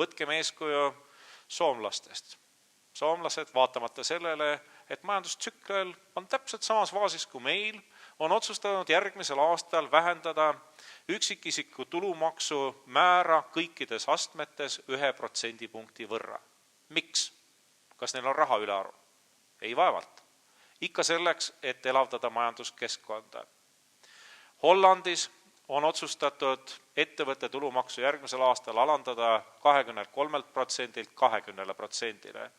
Võtkem eeskuju soomlastest. Soomlased, vaatamata sellele, et majandustsükkel on täpselt samas faasis kui meil, on otsustanud järgmisel aastal vähendada üksikisiku tulumaksu määra kõikides astmetes 1% võrra. Miks? Kas neil on raha ülearu? Ei vaevalt. Ikka selleks, et elavdada majanduskeskkonda. Hollandis on otsustatud ettevõtte tulumaksu järgmisel aastal alandada 23%-lt 20%-le.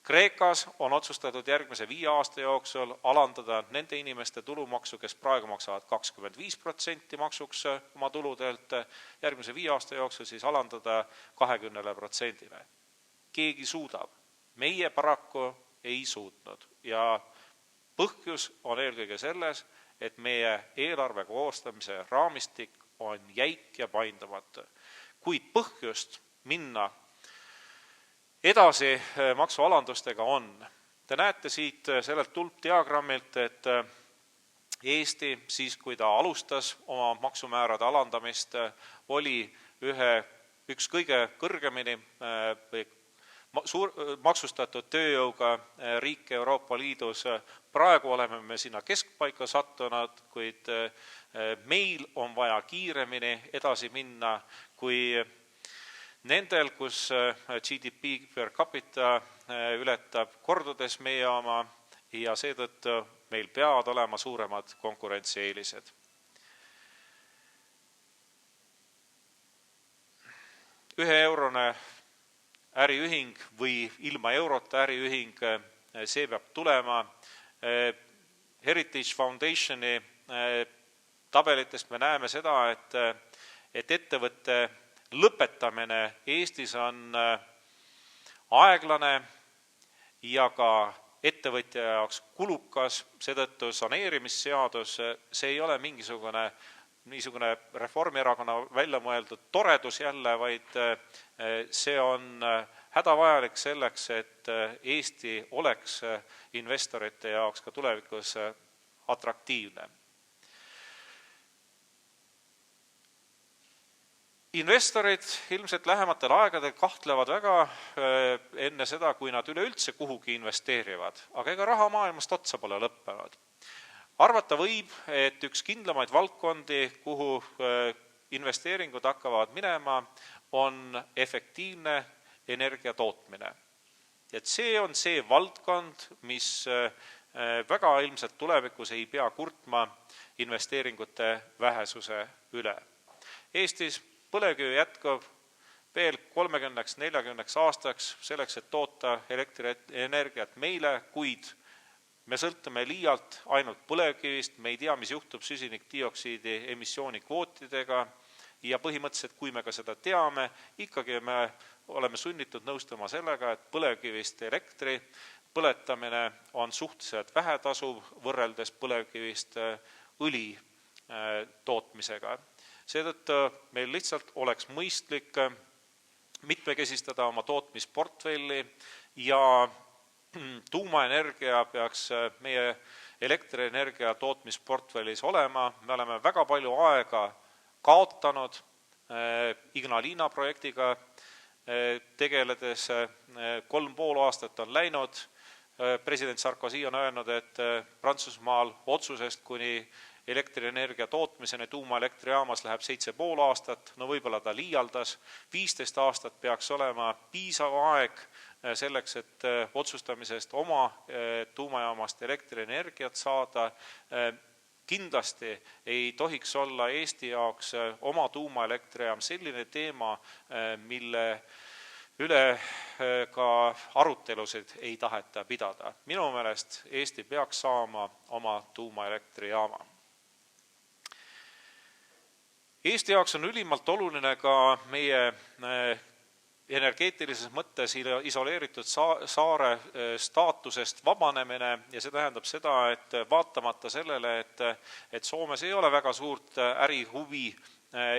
Kreekas on otsustatud järgmise 5 aasta jooksul alandada nende inimeste tulumaksu, kes praegu maksavad 25% maksuks oma tuludelt, järgmise 5 aasta jooksul siis alandada 20%-le. Keegi suudab. Meie paraku ei suutnud ja põhjus on eelkõige selles, et meie eelarve koostamise raamistik on jäik ja paindamatu. Kuid põhjust minna edasi maksualandustega on. Te näete siit sellelt tulpdiagrammilt, et Eesti, siis kui ta alustas oma maksumäärade alandamist, oli üks kõige kõrgemini maksustatud tööjõuga riik Euroopa Liidus. Praegu oleme me sinna keskpaika sattunud, kuid meil on vaja kiiremini edasi minna, kui nendel, kus GDP per capita ületab kordades meie oma ja seetõttu meil peavad olema suuremad konkurentsieelised. €1 äriühing või ilma eurota äriühing, see peab tulema. Heritage Foundationi tabelitest me näeme seda, et ettevõtte lõpetamine Eestis on aeglane ja ka ettevõtja jaoks kulukas, seetõttu saneerimisseadus, see ei ole niisugune Reformierakonna välja mõeldud toredus jälle, vaid see on hädavajalik selleks, et Eesti oleks investorite jaoks ka tulevikus atraktiivne. Investorid ilmselt lähematel aegadel kahtlevad väga enne seda, kui nad üleüldse kuhugi investeerivad, aga ega raha maailmast otsa pole lõppenud. Arvata võib, et üks kindlamaid valdkondi, kuhu investeeringud hakkavad minema, on efektiivne energia tootmine. Et see on see valdkond, mis väga ilmselt tulevikus ei pea kurtma investeeringute vähesuse üle. Eestis põlevkivi jätkub veel 30-40 aastaks selleks, et toota elektrienergiat meile, kuid me sõltume liialt ainult põlevkivist, me ei tea, mis juhtub süsinikdioksiidi emissiooni kvootidega ja põhimõtteliselt, kui me ka seda teame, ikkagi me oleme sunnitud nõustuma sellega, et põlevkivist elektri põletamine on suhteliselt vähetasuv võrreldes põlevkivist õli tootmisega. Seetõttu meil lihtsalt oleks mõistlik mitmekesistada oma tootmisportfelli ja tuumaenergia peaks meie elektrienergia tootmisportfellis olema. Me oleme väga palju aega kaotanud Ignalina projektiga tegeledes. 3,5 aastat on läinud. President Sarkozy on öelnud, et Prantsusmaal otsusest kuni elektrienergia tootmiseni tuumaelektrijaamas läheb 7,5 aastat, no võib-olla ta liialdas. 15 aastat peaks olema piisav aeg selleks, et otsustamisest oma tuumajaamast elektrienergiat saada. Kindlasti ei tohiks olla Eesti jaoks oma tuumaelektrijaam selline teema, mille üle ka arutelusid ei taheta pidada. Minu meelest Eesti peaks saama oma tuumaelektrijaama. Eesti jaoks on ülimalt oluline ka meie energeetilises mõttes isoleeritud saare staatusest vabanemine ja see tähendab seda, et vaatamata sellele, et Soomes ei ole väga suurt ärihuvi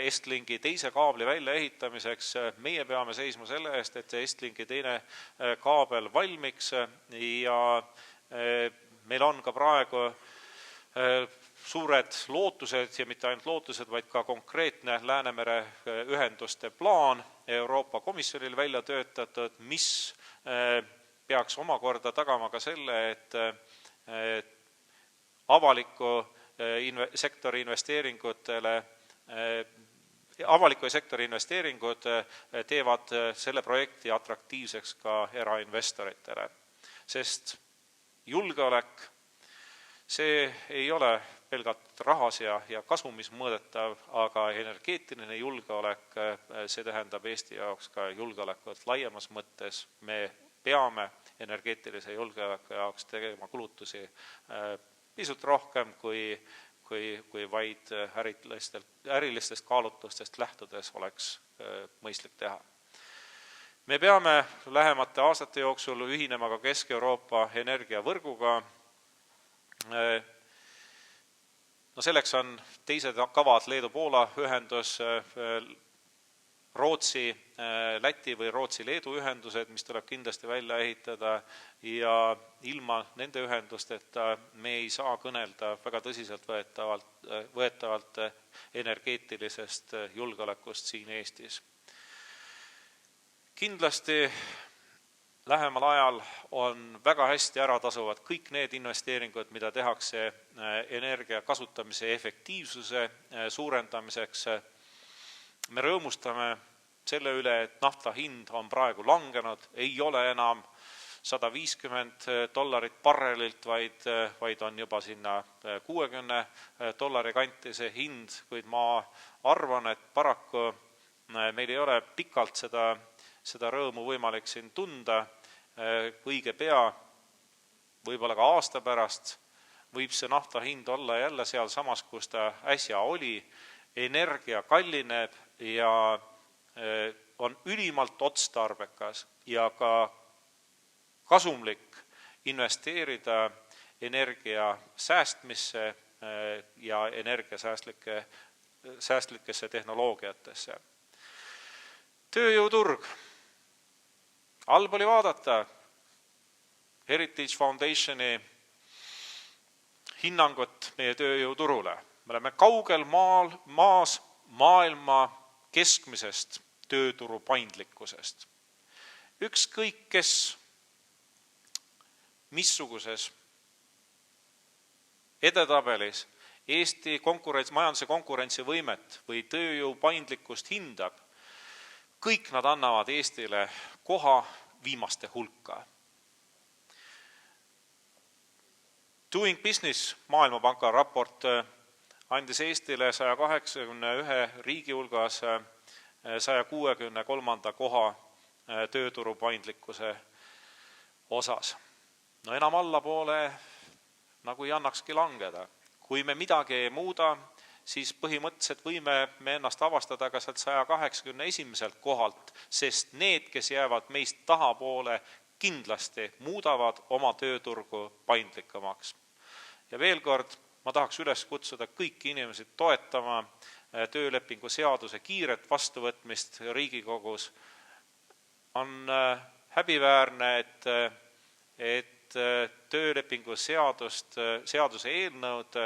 Estlinki teise kaabli väljaehitamiseks, meie peame seisma selle eest, et see Estlinki teine kaabel valmiks ja meil on ka praegu suured lootused ja mitte ainult lootused, vaid ka konkreetne Läänemere ühenduste plaan Euroopa Euroopa Komisjonil välja töötatud, mis peaks omakorda tagama ka selle, et avaliku sektori investeeringud teevad selle projekti atraktiivseks ka erainvestoritele. Sest julgeolek, see ei ole pelgalt rahas ja kasumis mõõdetav, aga energeetiline julgeolek, see tähendab Eesti jaoks ka julgeolekut laiemas mõttes. Me peame energeetilise julgeoleku jaoks tegema kulutusi pisut rohkem, kui vaid ärilistest kaalutlustest lähtudes oleks mõistlik teha. Me peame lähemate aastate jooksul ühinema ka Kesk-Euroopa energiavõrguga. No selleks on teised kavad Leedu-Poola ühendus, Rootsi, Läti või Rootsi-Leedu ühendused, mis tuleb kindlasti välja ehitada ja ilma nende ühendusteta me ei saa kõnelda väga tõsiselt võetavalt energeetilisest julgeolekust siin Eestis. Kindlasti lähemal ajal on väga hästi ära tasuvad kõik need investeeringud, mida tehakse energia kasutamise efektiivsuse suurendamiseks. Me rõõmustame selle üle, et nafta hind on praegu langenud, ei ole enam $150 barrelilt, vaid on juba sinna $60 kanti see hind, kuid ma arvan, et paraku meil ei ole pikalt seda rõõmu võimalik siin tunda. Õige pea, võib-olla ka aasta pärast, võib see nafta hind olla jälle seal samas, kus ta äsja oli. Energia kallineb ja on ülimalt otstarbekas ja ka kasumlik investeerida energia säästmisse ja energiasäästlikesse tehnoloogiatesse. Tööjõuturg. Halb oli vaadata Heritage Foundationi hinnangut meie tööjõuturule. Me oleme kaugel maas maailma keskmisest tööturu paindlikkusest. Ükskõik kes, missuguses edetabelis Eesti majanduse konkurentsivõimet või tööjõu paindlikkust hindab, kõik nad annavad Eestile koha viimaste hulka. Doing Business Maailmapanga raport andis Eestile 181 riigi hulgas 163. koha tööturu paindlikkuse osas. No enam allapoole nagu ei annakski langeda. Kui me midagi ei muuda, siis põhimõtteliselt võime me ennast avastada ka 181. kohalt, sest need, kes jäävad meist tahapoole, kindlasti muudavad oma tööturgu paindlikumaks. Ja veel kord, ma tahaks üles kutsuda kõiki inimesi toetama töölepingu seaduse kiiret vastuvõtmist Riigikogus. On häbiväärne, et töölepingu seaduse eelnõud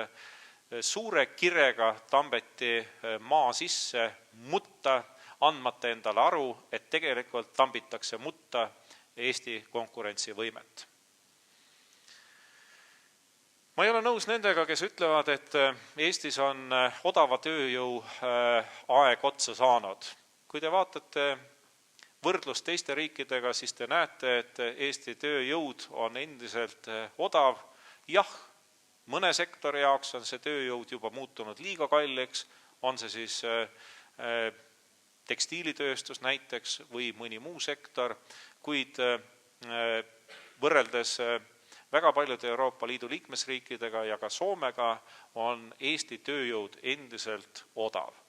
suure kirega tambeti maa sisse mutta, andmata endale aru, et tegelikult tambitakse mutta Eesti konkurentsivõimet. Ma ei ole nõus nendega, kes ütlevad, et Eestis on odava tööjõu aeg otsa saanud. Kui te vaatate võrdlust teiste riikidega, siis te näete, et Eesti tööjõud on endiselt odav. Jah, mõne sektori jaoks on see tööjõud juba muutunud liiga kalliks, on see siis tekstiilitööstus näiteks või mõni muu sektor, kuid võrreldes väga paljude Euroopa Liidu liikmesriikidega ja ka Soomega on Eesti tööjõud endiselt odav.